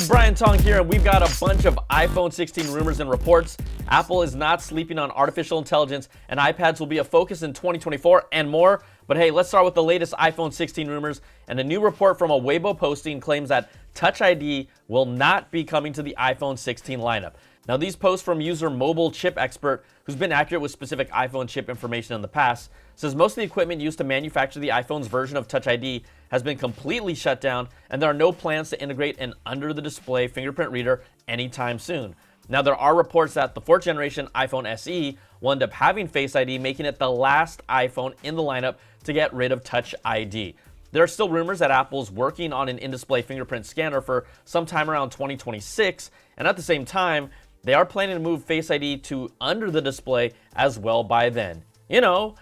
guys, Brian Tong here, and we've got a bunch of iPhone 16 rumors and reports. Apple is not sleeping on artificial intelligence, and iPads will be a focus in 2024 and more. But hey, let's start with the latest iPhone 16 rumors. And a new report from a Weibo posting claims that Touch ID will not be coming to the iPhone 16 lineup. Now, these posts from user Mobile Chip Expert, who's been accurate with specific iPhone chip information in the past, says most of the equipment used to manufacture the iPhone's version of Touch ID has been completely shut down, and there are no plans to integrate an under-the-display fingerprint reader anytime soon. Now, there are reports that the 4th generation iPhone SE will end up having Face ID, making it the last iPhone in the lineup to get rid of Touch ID. There are still rumors that Apple's working on an in-display fingerprint scanner for sometime around 2026, and at the same time, they are planning to move Face ID to under the display as well by then. You know,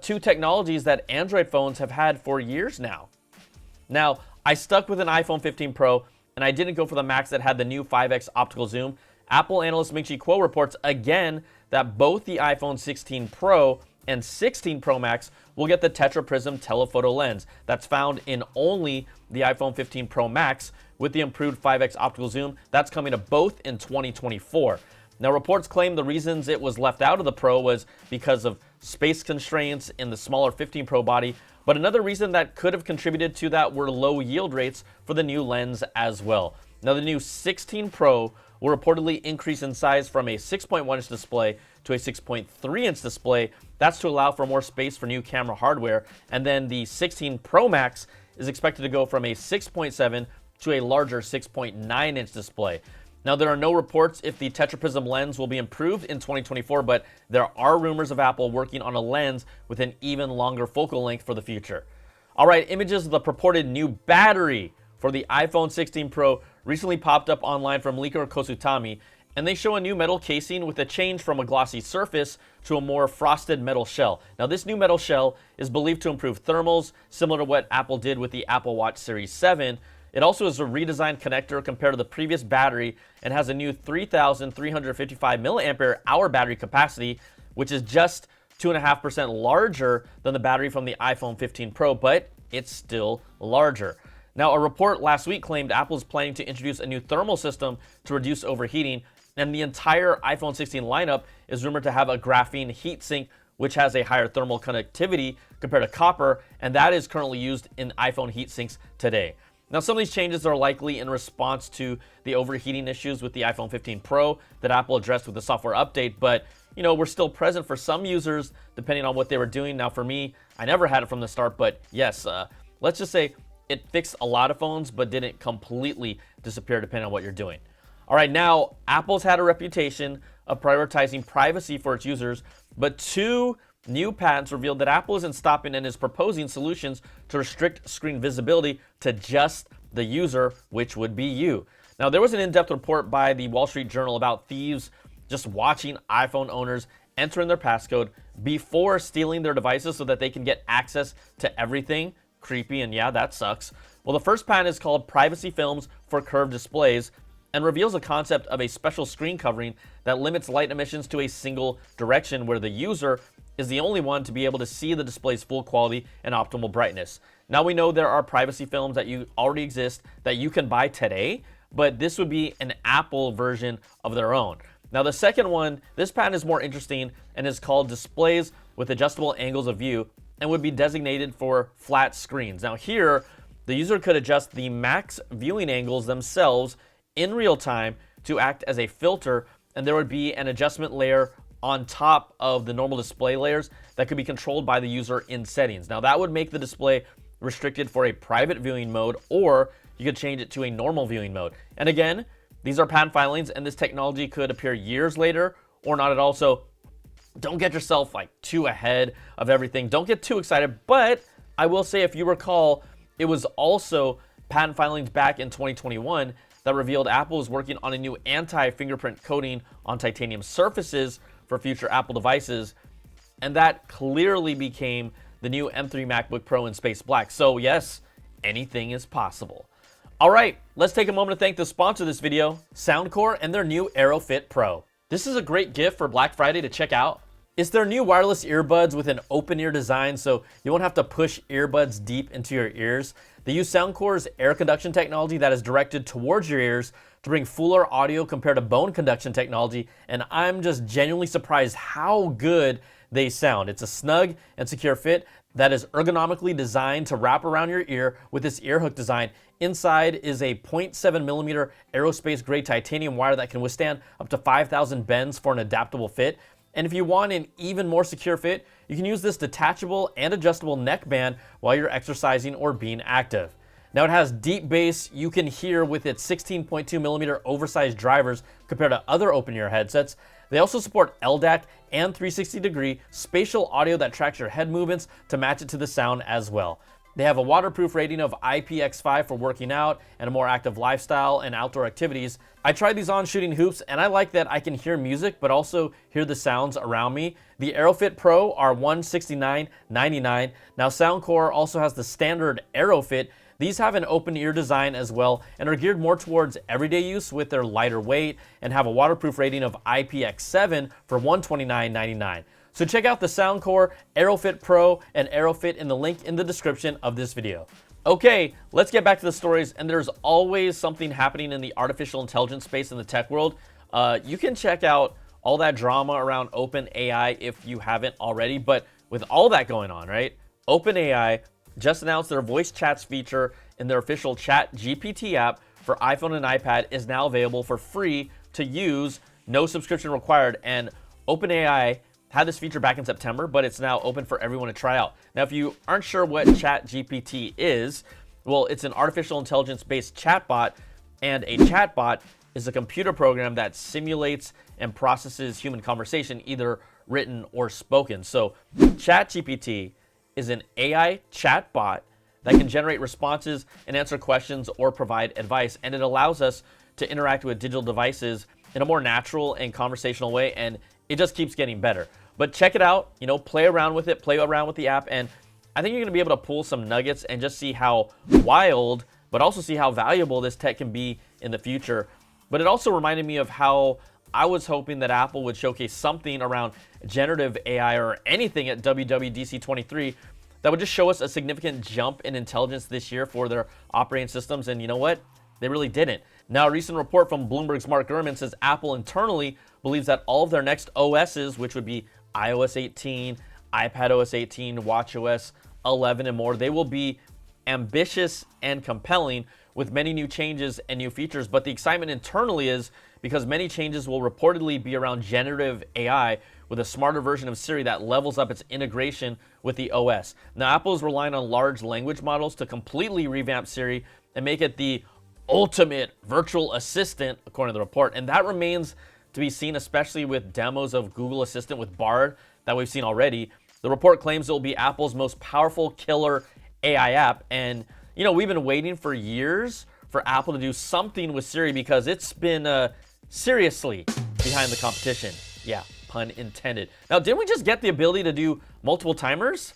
two technologies that Android phones have had for years now. Now, I stuck with an iPhone 15 Pro, and I didn't go for the Max that had the new 5x optical zoom. Apple analyst Ming-Chi Kuo reports again that both the iPhone 16 Pro and 16 Pro Max will get the tetraprism telephoto lens that's found in only the iPhone 15 Pro Max with the improved 5x optical zoom. That's coming to both in 2024. Now, reports claim the reasons it was left out of the Pro was because of space constraints in the smaller 15 Pro body, but another reason that could have contributed to that were low yield rates for the new lens as well. Now, the new 16 Pro will reportedly increase in size from a 6.1-inch display to a 6.3-inch display. That's to allow for more space for new camera hardware. And then the 16 Pro Max is expected to go from a 6.7 to a larger 6.9-inch display. Now, there are no reports if the tetraprism lens will be improved in 2024, but there are rumors of Apple working on a lens with an even longer focal length for the future. All right, images of the purported new battery for the iPhone 16 Pro recently popped up online from leaker Kosutami, and they show a new metal casing with a change from a glossy surface to a more frosted metal shell. Now, this new metal shell is believed to improve thermals, similar to what Apple did with the Apple Watch Series 7. It also is a redesigned connector compared to the previous battery and has a new 3,355 milliampere hour battery capacity, which is just 2.5% larger than the battery from the iPhone 15 Pro, but it's still larger. Now, a report last week claimed Apple is planning to introduce a new thermal system to reduce overheating, and the entire iPhone 16 lineup is rumored to have a graphene heatsink, which has a higher thermal conductivity compared to copper, and that is currently used in iPhone heatsinks today. Now, some of these changes are likely in response to the overheating issues with the iPhone 15 Pro that Apple addressed with the software update, but you know, we're still present for some users depending on what they were doing. Now, for me, I never had it from the start, but yes, let's just say it fixed a lot of phones, but didn't completely disappear depending on what you're doing. All right, now, Apple's had a reputation of prioritizing privacy for its users, but two new patents revealed that Apple isn't stopping and is proposing solutions to restrict screen visibility to just the user, which would be you. Now, there was an in-depth report by the Wall Street Journal about thieves just watching iPhone owners enter in their passcode before stealing their devices so that they can get access to everything. Creepy, and yeah, that sucks. Well, the first patent is called Privacy Films for Curved Displays and reveals a concept of a special screen covering that limits light emissions to a single direction where the user is the only one to be able to see the display's full quality and optimal brightness. Now, we know there are privacy films that already exist that you can buy today, but this would be an Apple version of their own. Now, the second one, this patent is more interesting and is called Displays with Adjustable Angles of View and would be designated for flat screens. Now, here, the user could adjust the max viewing angles themselves in real time to act as a filter, and there would be an adjustment layer on top of the normal display layers that could be controlled by the user in settings. Now, that would make the display restricted for a private viewing mode, or you could change it to a normal viewing mode. And again, these are patent filings, and this technology could appear years later or not at all. So don't get yourself like too ahead of everything. Don't get too excited. But I will say, if you recall, it was also patent filings back in 2021 that revealed Apple is working on a new anti-fingerprint coating on titanium surfaces for future Apple devices. And that clearly became the new M3 MacBook Pro in Space Black. So yes, anything is possible. All right, let's take a moment to thank the sponsor of this video, Soundcore, and their new AeroFit Pro. This is a great gift for Black Friday to check out. It's their new wireless earbuds with an open ear design, so you won't have to push earbuds deep into your ears. They use soundcore's air conduction technology that is directed towards your ears to bring fuller audio compared to bone conduction technology, and I'm just genuinely surprised how good they sound. It's a snug and secure fit that is ergonomically designed to wrap around your ear with this ear hook design. Inside is a 0.7 millimeter aerospace grade titanium wire that can withstand up to 5,000 bends for an adaptable fit. And if you want an even more secure fit, you can use this detachable and adjustable neck band while you're exercising or being active. Now it has deep bass you can hear with its 16.2 millimeter oversized drivers compared to other open ear headsets. They also support LDAC and 360-degree spatial audio that tracks your head movements to match it to the sound as well. They have a waterproof rating of IPX5 for working out and a more active lifestyle and outdoor activities. I tried these on shooting hoops, and I like that I can hear music but also hear the sounds around me. The AeroFit Pro are $169.99. Now soundcore also has the standard AeroFit. These have an open ear design as well and are geared more towards everyday use with their lighter weight and have a waterproof rating of IPX7 for $129.99. So check out the soundcore, AeroFit Pro, and AeroFit in the link in the description of this video. Okay, let's get back to the stories, and there's always something happening in the artificial intelligence space in the tech world. You can check out all that drama around OpenAI if you haven't already, but with all that going on, right? OpenAI just announced their voice chats feature in their official ChatGPT app for iPhone and iPad is now available for free to use, no subscription required. And OpenAI had this feature back in September, but it's now open for everyone to try out. Now, if you aren't sure what ChatGPT is, well, it's an artificial intelligence-based chatbot, and a chatbot is a computer program that simulates and processes human conversation, either written or spoken. So ChatGPT is an AI chatbot that can generate responses and answer questions or provide advice, and it allows us to interact with digital devices in a more natural and conversational way, and it just keeps getting better. But check it out, play around with it, play around with the app, and I think you're gonna be able to pull some nuggets and just see how wild, but also see how valuable this tech can be in the future. But it also reminded me of how I was hoping that Apple would showcase something around generative AI or anything at WWDC 23 that would just show us a significant jump in intelligence this year for their operating systems, and you know what? They really didn't. Now, a recent report from Bloomberg's Mark Gurman says Apple internally believes that all of their next OSs, which would be iOS 18, iPadOS 18, watchOS 11, and more, they will be ambitious and compelling with many new changes and new features. But the excitement internally is because many changes will reportedly be around generative AI with a smarter version of Siri that levels up its integration with the OS. Now, Apple is relying on large language models to completely revamp Siri and make it the ultimate virtual assistant, according to the report. And that remains to be seen, especially with demos of Google Assistant with Bard that we've seen already. The report claims it will be Apple's most powerful killer AI app. And, we've been waiting for years for Apple to do something with Siri because it's been seriously behind the competition. Yeah, pun intended. Now, didn't we just get the ability to do multiple timers?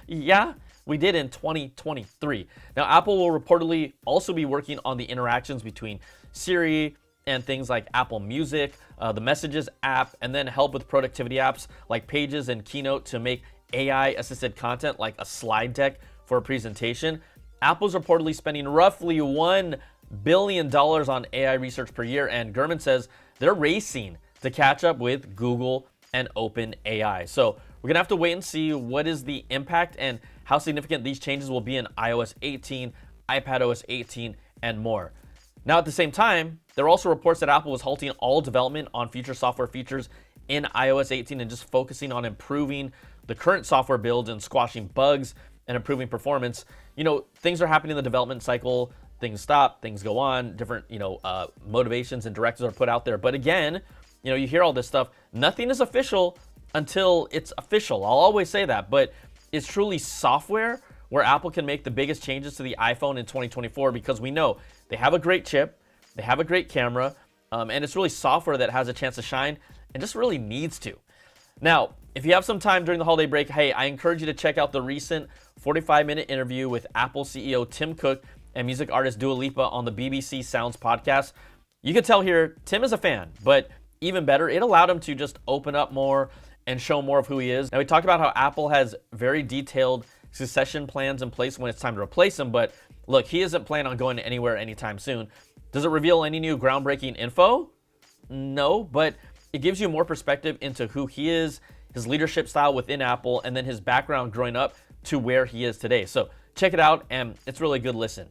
Yeah, we did in 2023. Now, Apple will reportedly also be working on the interactions between Siri and things like Apple Music, the Messages app, and then help with productivity apps like Pages and Keynote to make AI-assisted content like a slide deck for a presentation. Apple's reportedly spending roughly $1 billion on AI research per year, and Gurman says they're racing to catch up with Google and OpenAI. So we're gonna have to wait and see what is the impact and how significant these changes will be in iOS 18, iPadOS 18, and more. Now, at the same time, there are also reports that Apple was halting all development on future software features in iOS 18 and just focusing on improving the current software builds and squashing bugs and improving performance. Things are happening in the development cycle. Things stop, things go on, different, motivations and directives are put out there. But again, you hear all this stuff. Nothing is official until it's official. I'll always say that, but it's truly software where Apple can make the biggest changes to the iPhone in 2024 because we know they have a great chip, they have a great camera, and it's really software that has a chance to shine and just really needs to. Now, if you have some time during the holiday break, hey, I encourage you to check out the recent 45-minute interview with Apple CEO Tim Cook and music artist Dua Lipa on the BBC Sounds podcast. You can tell here, Tim is a fan, but even better, it allowed him to just open up more and show more of who he is. Now, we talked about how Apple has very detailed succession plans in place when it's time to replace him, but Look, he isn't planning on going anywhere anytime soon. Does it reveal any new groundbreaking info? No, but it gives you more perspective into who he is, his leadership style within Apple, and then his background growing up to where he is today. So check it out, and it's really a good listen.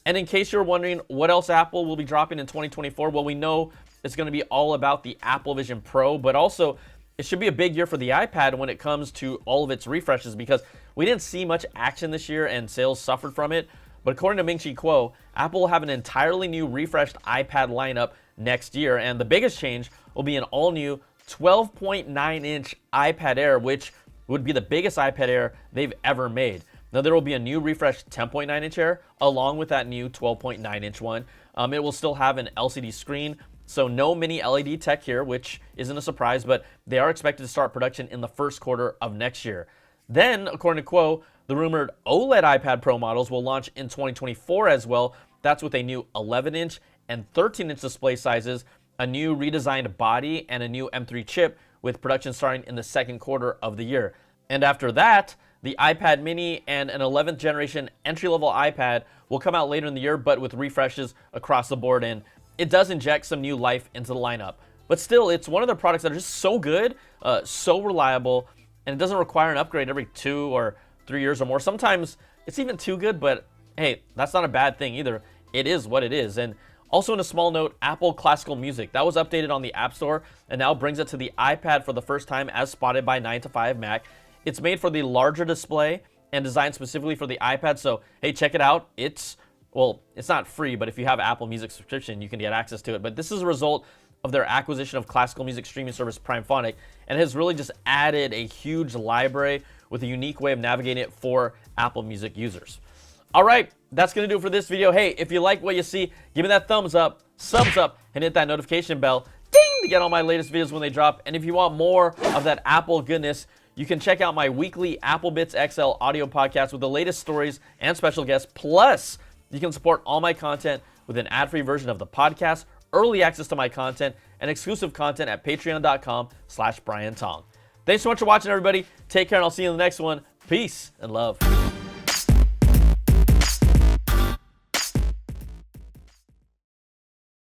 And in case you're wondering what else Apple will be dropping in 2024, well, we know it's going to be all about the Apple Vision Pro, but also it should be a big year for the iPad when it comes to all of its refreshes, because we didn't see much action this year and sales suffered from it. But according to Ming-Chi Kuo, Apple will have an entirely new refreshed iPad lineup next year, and the biggest change will be an all-new 12.9-inch iPad Air, which would be the biggest iPad Air they've ever made. Now, there will be a new refreshed 10.9-inch Air along with that new 12.9-inch one. It will still have an LCD screen, so no mini LED tech here, which isn't a surprise, but they are expected to start production in the first quarter of next year. Then, according to Kuo, the rumored OLED iPad Pro models will launch in 2024 as well. That's with a new 11-inch and 13-inch display sizes, a new redesigned body, and a new M3 chip, with production starting in the second quarter of the year. And after that, the iPad mini and an 11th generation entry-level iPad will come out later in the year, but with refreshes across the board, and it does inject some new life into the lineup. But still, it's one of their products that are just so good, so reliable, and it doesn't require an upgrade every 2 or 3 years or more. Sometimes it's even too good, but hey, that's not a bad thing either. It is what it is. And also, in a small note, Apple Classical Music, that was updated on the App Store and now brings it to the iPad for the first time, as spotted by 9to5Mac. It's made for the larger display and designed specifically for the iPad, so hey, check it out. It's not free, but if you have Apple Music subscription, you can get access to it. But this is a result of their acquisition of classical music streaming service PrimePhonic, and has really just added a huge library with a unique way of navigating it for Apple Music users. All right, that's going to do it for this video. Hey, if you like what you see, give me that thumbs up, subs up, and hit that notification bell, ding, to get all my latest videos when they drop. And if you want more of that Apple goodness, you can check out my weekly Apple Bits XL audio podcast with the latest stories and special guests. Plus, you can support all my content with an ad-free version of the podcast, early access to my content, and exclusive content at patreon.com/BrianTong. Thanks so much for watching, everybody. Take care, and I'll see you in the next one. Peace and love.